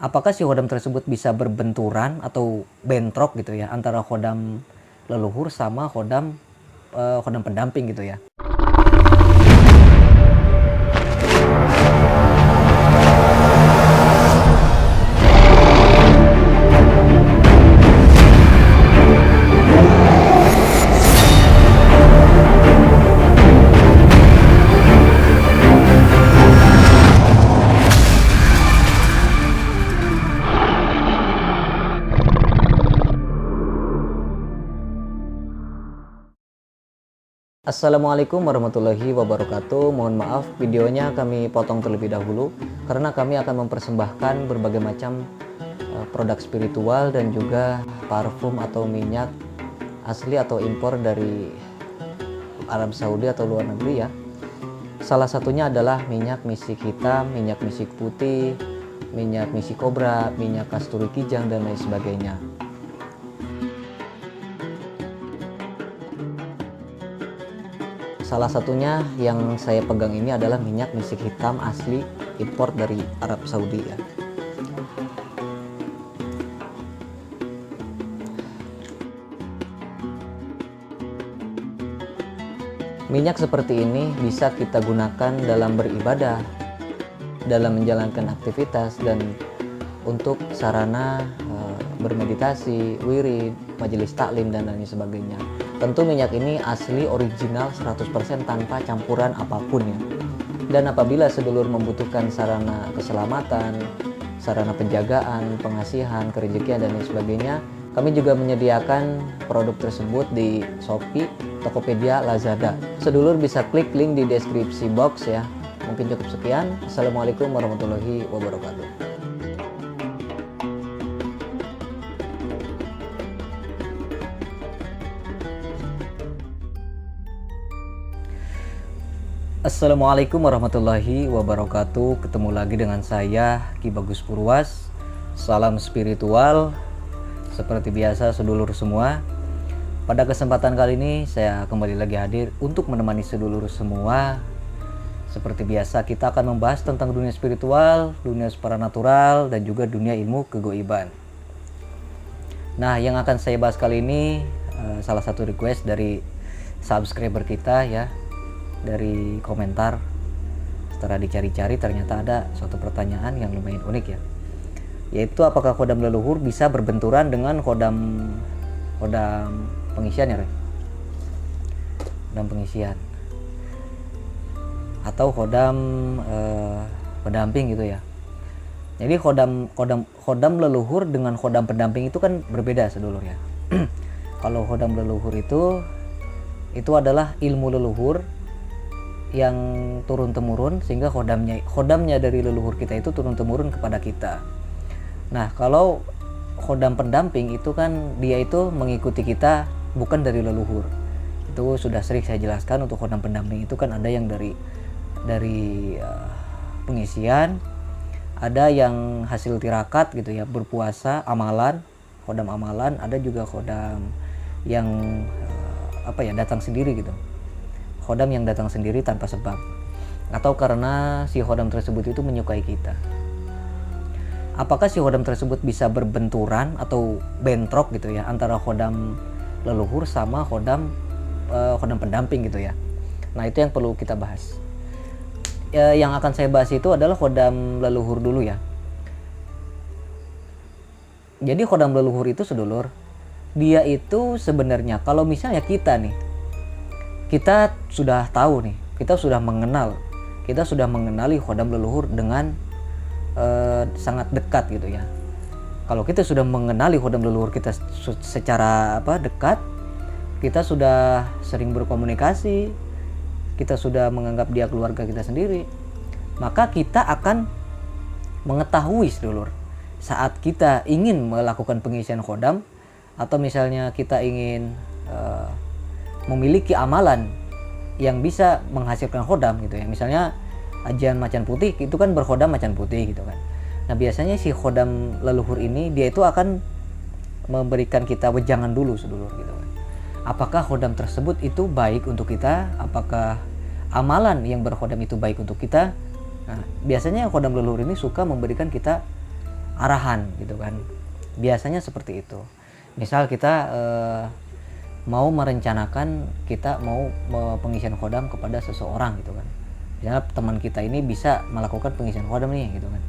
Apakah si khodam tersebut bisa berbenturan atau bentrok gitu ya antara khodam leluhur sama khodam pendamping gitu ya. Assalamualaikum warahmatullahi wabarakatuh. Mohon maaf videonya kami potong terlebih dahulu karena kami akan mempersembahkan berbagai macam produk spiritual dan juga parfum atau minyak asli atau impor dari Arab Saudi atau luar negeri ya. Salah satunya adalah minyak misik hitam, minyak misik putih, minyak misik kobra, minyak kasturi kijang dan lain sebagainya. Salah satunya yang saya pegang ini adalah minyak misik hitam asli impor dari Arab Saudi ya. Minyak seperti ini bisa kita gunakan dalam beribadah, dalam menjalankan aktivitas, dan untuk sarana bermeditasi, wirid, majelis taklim dan lain sebagainya. Tentu minyak ini asli original 100% tanpa campuran apapun ya. Dan apabila sedulur membutuhkan sarana keselamatan, sarana penjagaan, pengasihan, kerejekian dan lain sebagainya, kami juga menyediakan produk tersebut di Shopee, Tokopedia, Lazada. Sedulur bisa klik link di deskripsi box ya. Mungkin cukup sekian. Assalamualaikum warahmatullahi wabarakatuh. Assalamualaikum warahmatullahi wabarakatuh. Ketemu lagi dengan saya Ki Bagus Purwas. Salam spiritual. Seperti biasa sedulur semua, pada kesempatan kali ini saya kembali lagi hadir untuk menemani sedulur semua. Seperti biasa kita akan membahas tentang dunia spiritual, dunia supranatural, dan juga dunia ilmu kegoiban. Nah, yang akan saya bahas kali ini salah satu request dari subscriber kita ya, dari komentar. Setelah dicari-cari ternyata ada suatu pertanyaan yang lumayan unik ya, yaitu apakah khodam leluhur bisa berbenturan dengan khodam pengisian ya, khodam pengisian atau khodam pendamping gitu ya. Jadi khodam leluhur dengan khodam pendamping itu kan berbeda sedulur ya. Kalau khodam leluhur itu adalah ilmu leluhur yang turun temurun, sehingga khodamnya dari leluhur kita itu turun temurun kepada kita. Nah, kalau khodam pendamping itu kan dia itu mengikuti kita bukan dari leluhur. Itu sudah sering saya jelaskan. Untuk khodam pendamping itu kan ada yang dari pengisian, ada yang hasil tirakat gitu ya, berpuasa, amalan, khodam amalan, ada juga khodam yang datang sendiri gitu. Khodam yang datang sendiri tanpa sebab, atau karena si khodam tersebut itu menyukai kita. Apakah si khodam tersebut bisa berbenturan atau bentrok gitu ya antara khodam leluhur sama khodam pendamping gitu ya. Nah, itu yang perlu kita bahas. Yang akan saya bahas itu adalah khodam leluhur dulu ya. Jadi khodam leluhur itu sedulur, dia itu sebenarnya kalau misalnya kita sudah tahu nih, kita sudah mengenali khodam leluhur dengan sangat dekat gitu ya. Kalau kita sudah mengenali khodam leluhur kita secara dekat, kita sudah sering berkomunikasi, kita sudah menganggap dia keluarga kita sendiri, maka kita akan mengetahui sedulur saat kita ingin melakukan pengisian khodam, atau misalnya kita ingin memiliki amalan yang bisa menghasilkan khodam gitu ya. Misalnya ajian macan putih itu kan berkhodam macan putih gitu kan. Nah, biasanya si khodam leluhur ini dia itu akan memberikan kita wejangan dulu sedulur gitu kan. Apakah khodam tersebut itu baik untuk kita? Apakah amalan yang berkhodam itu baik untuk kita? Nah, biasanya khodam leluhur ini suka memberikan kita arahan gitu kan. Biasanya seperti itu. Misal kita mau merencanakan kita mau pengisian khodam kepada seseorang gitu kan. Misalnya teman kita ini bisa melakukan pengisian khodam nih gitu kan.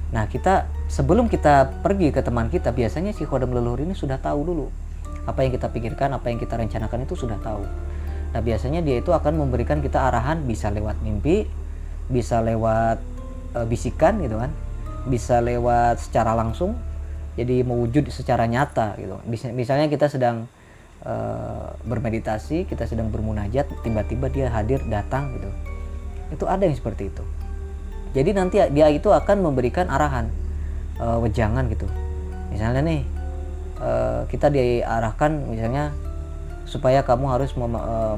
Nah, kita sebelum kita pergi ke teman kita, biasanya si khodam leluhur ini sudah tahu dulu apa yang kita pikirkan, apa yang kita rencanakan itu sudah tahu. Nah, biasanya dia itu akan memberikan kita arahan, bisa lewat mimpi, bisa lewat bisikan gitu kan, bisa lewat secara langsung, jadi mewujud secara nyata gitu. Misalnya kita sedang bermeditasi, kita sedang bermunajat, tiba-tiba dia hadir, datang gitu. Itu ada yang seperti itu. Jadi nanti dia itu akan memberikan arahan, wejangan gitu. Misalnya nih, kita diarahkan misalnya supaya kamu harus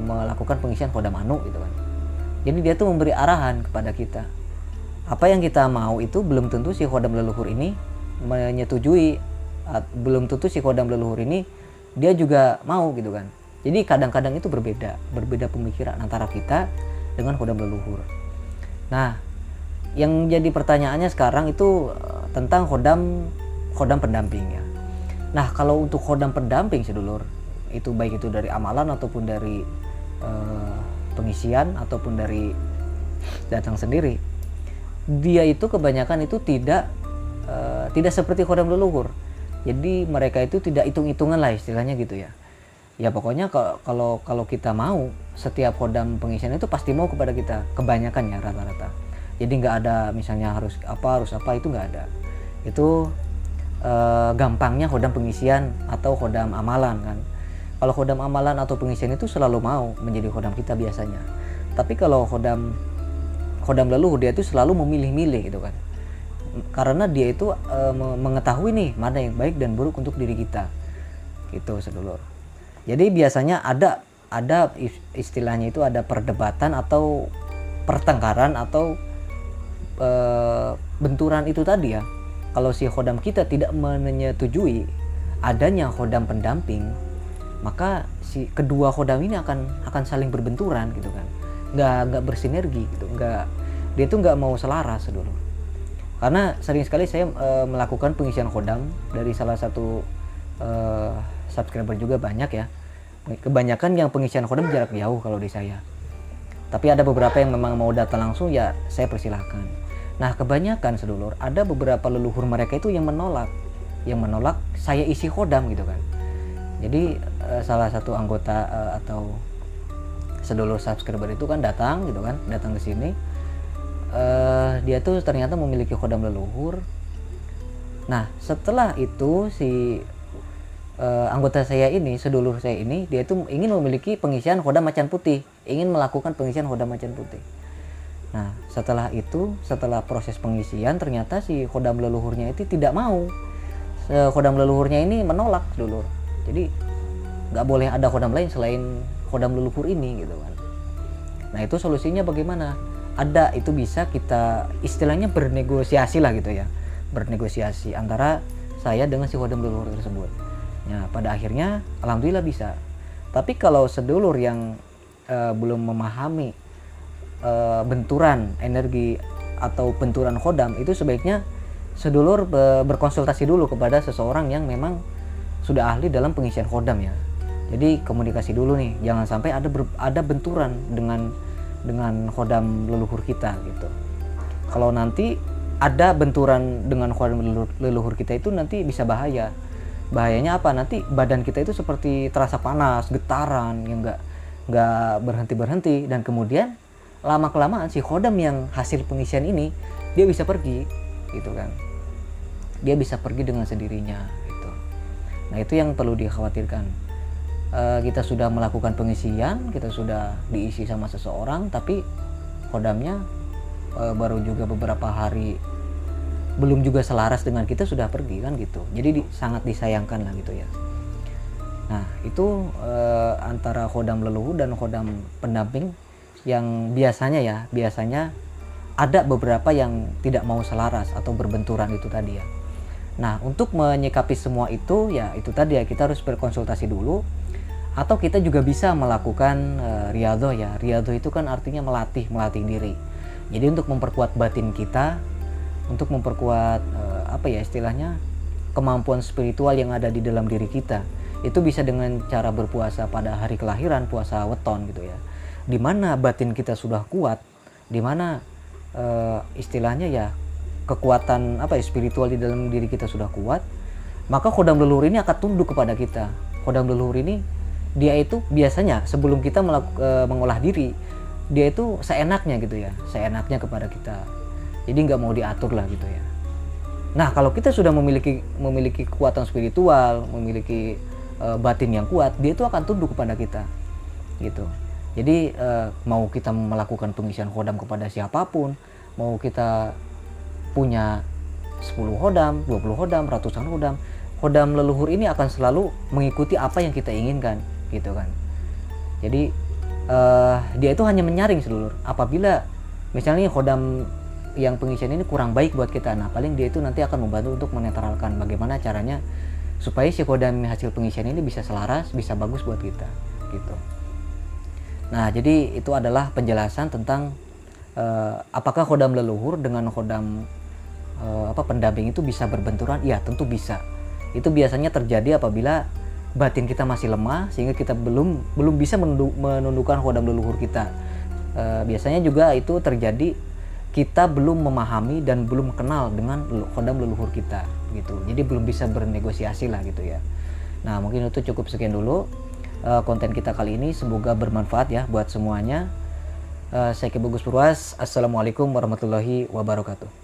melakukan pengisian khodam anu gitu kan. Jadi dia tuh memberi arahan kepada kita. Apa yang kita mau itu belum tentu si khodam leluhur ini menyetujui, belum tentu si khodam leluhur ini dia juga mau gitu kan. Jadi kadang-kadang itu berbeda pemikiran antara kita dengan khodam leluhur. Nah, yang jadi pertanyaannya sekarang itu tentang khodam pendamping ya. Nah, kalau untuk khodam pendamping sedulur, itu baik itu dari amalan ataupun dari pengisian ataupun dari datang sendiri, dia itu kebanyakan itu tidak seperti khodam leluhur. Jadi mereka itu tidak hitung-hitungan lah istilahnya gitu ya. Ya pokoknya kalau kita mau, setiap khodam pengisian itu pasti mau kepada kita, kebanyakan ya rata-rata. Jadi nggak ada misalnya harus apa itu nggak ada. Itu gampangnya khodam pengisian atau khodam amalan kan. Kalau khodam amalan atau pengisian itu selalu mau menjadi khodam kita biasanya. Tapi kalau khodam leluhur dia itu selalu memilih-milih gitu kan. Karena dia itu mengetahui nih mana yang baik dan buruk untuk diri kita. Gitu sedulur. Jadi biasanya ada istilahnya itu ada perdebatan atau pertengkaran atau benturan itu tadi ya. Kalau si khodam kita tidak menyetujui adanya khodam pendamping, maka si kedua khodam ini akan saling berbenturan gitu kan. Nggak bersinergi gitu. Dia tuh nggak mau selaras dulu. Karena sering sekali saya melakukan pengisian khodam dari salah satu subscriber juga banyak ya. Kebanyakan yang pengisian khodam jarak jauh kalau di saya. Tapi ada beberapa yang memang mau datang langsung, ya saya persilahkan. Nah, kebanyakan sedulur, ada beberapa leluhur mereka itu yang menolak saya isi khodam gitu kan. Jadi salah satu anggota atau sedulur subscriber itu kan datang ke sini. Dia tuh ternyata memiliki khodam leluhur. Nah, setelah itu si anggota saya ini, sedulur saya ini, dia itu ingin memiliki pengisian khodam macan putih, ingin melakukan pengisian khodam macan putih. Nah, setelah proses pengisian, ternyata si khodam leluhurnya itu tidak mau. Khodam leluhurnya ini menolak dulur. Jadi nggak boleh ada khodam lain selain khodam leluhur ini gitu kan. Nah, itu solusinya bagaimana? Ada, itu bisa kita istilahnya bernegosiasi lah gitu ya. Bernegosiasi antara saya dengan si khodam leluhur tersebut. Ya, pada akhirnya alhamdulillah bisa. Tapi kalau sedulur yang belum memahami benturan energi atau benturan khodam, itu sebaiknya sedulur berkonsultasi dulu kepada seseorang yang memang sudah ahli dalam pengisian khodam ya. Jadi komunikasi dulu nih, jangan sampai ada benturan dengan khodam leluhur kita gitu. Kalau nanti ada benturan dengan khodam leluhur kita itu nanti bisa bahaya. Bahayanya apa? Nanti badan kita itu seperti terasa panas, getaran yang nggak berhenti dan kemudian lama-kelamaan si khodam yang hasil pengisian ini dia bisa pergi gitu kan. Dia bisa pergi dengan sendirinya gitu. Nah, itu yang perlu dikhawatirkan. Kita sudah melakukan pengisian, kita sudah diisi sama seseorang, tapi khodamnya baru juga beberapa hari belum juga selaras dengan kita sudah pergi kan gitu. Jadi sangat disayangkan lah gitu ya. Nah, itu antara khodam leluhur dan khodam pendamping yang biasanya ada beberapa yang tidak mau selaras atau berbenturan itu tadi ya. Nah, untuk menyikapi semua itu ya itu tadi ya, kita harus berkonsultasi dulu. Atau kita juga bisa melakukan riyadhah ya. Riyadhah itu kan artinya melatih diri. Jadi untuk memperkuat batin kita, untuk memperkuat apa ya istilahnya, kemampuan spiritual yang ada di dalam diri kita. Itu bisa dengan cara berpuasa pada hari kelahiran, puasa weton gitu ya. Dimana batin kita sudah kuat, dimana istilahnya ya kekuatan apa ya spiritual di dalam diri kita sudah kuat, maka khodam leluhur ini akan tunduk kepada kita. Khodam leluhur ini dia itu biasanya sebelum kita mengolah diri, dia itu seenaknya gitu ya, seenaknya kepada kita. Jadi nggak mau diatur lah gitu ya. Nah kalau kita sudah memiliki kekuatan spiritual, memiliki batin yang kuat, dia itu akan tunduk kepada kita gitu. Jadi mau kita melakukan pengisian khodam kepada siapapun, mau kita punya 10 khodam, 20 khodam, ratusan khodam, khodam leluhur ini akan selalu mengikuti apa yang kita inginkan gitu kan. Jadi dia itu hanya menyaring sedulur. Apabila misalnya khodam yang pengisian ini kurang baik buat kita, nah paling dia itu nanti akan membantu untuk menetralkan bagaimana caranya supaya si khodam hasil pengisian ini bisa selaras, bisa bagus buat kita gitu. Nah jadi itu adalah penjelasan tentang apakah khodam leluhur dengan khodam pendamping itu bisa berbenturan? Iya tentu bisa. Itu biasanya terjadi apabila batin kita masih lemah sehingga kita belum bisa menundukkan khodam leluhur kita. Biasanya juga itu terjadi kita belum memahami dan belum kenal dengan khodam leluhur kita gitu. Jadi belum bisa bernegosiasi lah gitu ya. Nah mungkin itu cukup sekian dulu konten kita kali ini, semoga bermanfaat ya buat semuanya. Saya Ki Bagus Purwas. Assalamualaikum warahmatullahi wabarakatuh.